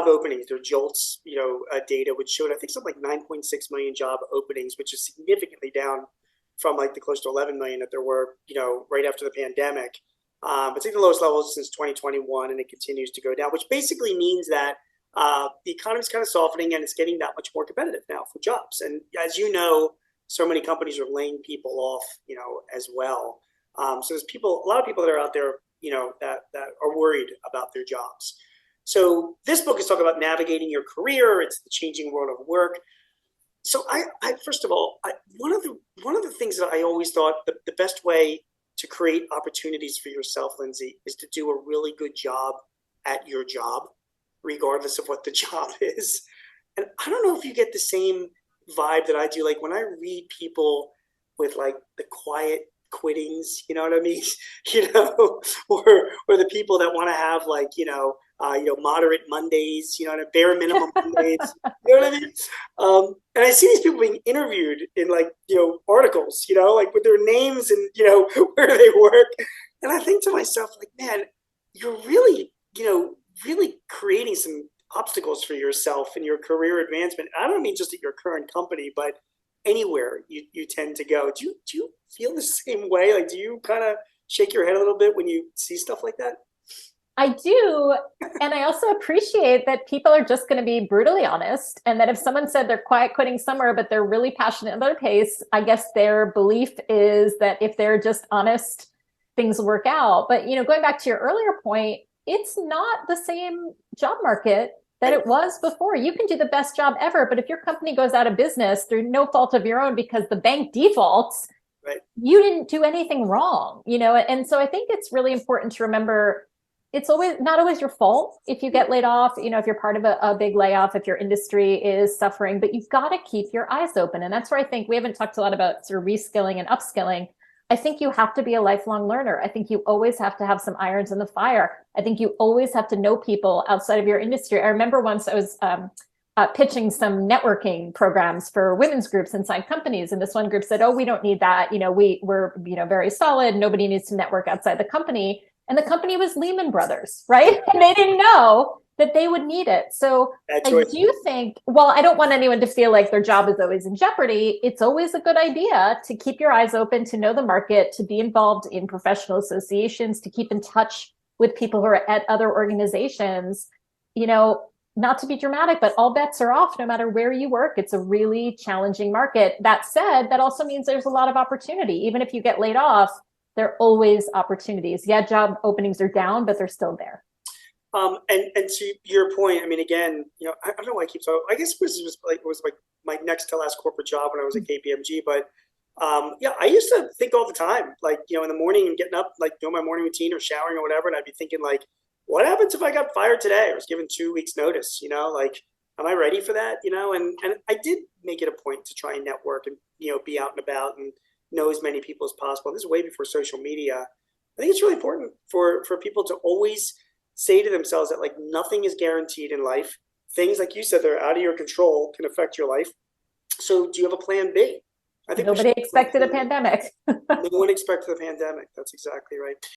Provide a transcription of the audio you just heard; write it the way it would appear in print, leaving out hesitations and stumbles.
openings, their JOLTS, data, which showed, I think, something like 9.6 million job openings, which is significantly down from like the close to 11 million that there were, right after the pandemic. It's like the lowest levels since 2021, and it continues to go down, which basically means that the economy's kind of softening and it's getting that much more competitive now for jobs. And as you know, so many companies are laying people off, as well. So there's a lot of people that are out there, that are worried about their jobs. So this book is talking about navigating your career. It's the changing world of work. So I first of all, one of the things that I always thought the best way to create opportunities for yourself, Lindsey, is to do a really good job at your job, regardless of what the job is. And I don't know if you get the same vibe that I do. Like when I read people with like the quiet quittings, you know what I mean? Or the people that want to have like, moderate Mondays, and a bare minimum Mondays, you know what I mean? And I see these people being interviewed in like, articles, like with their names and, where they work. And I think to myself, like, man, you're really, really creating some obstacles for yourself in your career advancement. I don't mean just at your current company, but anywhere you tend to go. Do you feel the same way? Like, do you kind of shake your head a little bit when you see stuff like that? I do. And I also appreciate that people are just going to be brutally honest. And that if someone said they're quiet quitting somewhere, but they're really passionate in their pace, I guess their belief is that if they're just honest, things will work out. But, going back to your earlier point, it's not the same job market that it was before. You can do the best job ever, but if your company goes out of business through no fault of your own because the bank defaults, right, you didn't do anything wrong, And so I think it's really important to remember it's not always your fault if you get laid off, if you're part of a big layoff, if your industry is suffering, but you've got to keep your eyes open. And that's where I think we haven't talked a lot about sort of reskilling and upskilling. I think you have to be a lifelong learner. I think you always have to have some irons in the fire. I think you always have to know people outside of your industry. I remember once I was pitching some networking programs for women's groups inside companies. And this one group said, oh, we don't need that. We're very solid. Nobody needs to network outside the company. And the company was Lehman Brothers, right? And they didn't know that they would need it. So I do think, while I don't want anyone to feel like their job is always in jeopardy, it's always a good idea to keep your eyes open, to know the market, to be involved in professional associations, to keep in touch with people who are at other organizations, not to be dramatic, but all bets are off no matter where you work. It's a really challenging market. That said, that also means there's a lot of opportunity. Even if you get laid off, there are always opportunities. Yeah, job openings are down, but they're still there. And to your point, I mean, again, I don't know why I keep talking. I guess it was like my next to last corporate job when I was at KPMG. But yeah, I used to think all the time, like, in the morning and getting up, like doing my morning routine or showering or whatever. And I'd be thinking like, what happens if I got fired today? I was given 2 weeks notice, like, am I ready for that? And I did make it a point to try and network and, be out and about and know as many people as possible. This is way before social media. I think it's really important for people to always say to themselves that like nothing is guaranteed in life. Things, like you said, that are out of your control can affect your life. So do you have a plan B? I think nobody expected a pandemic. No one expected a pandemic. That's exactly right.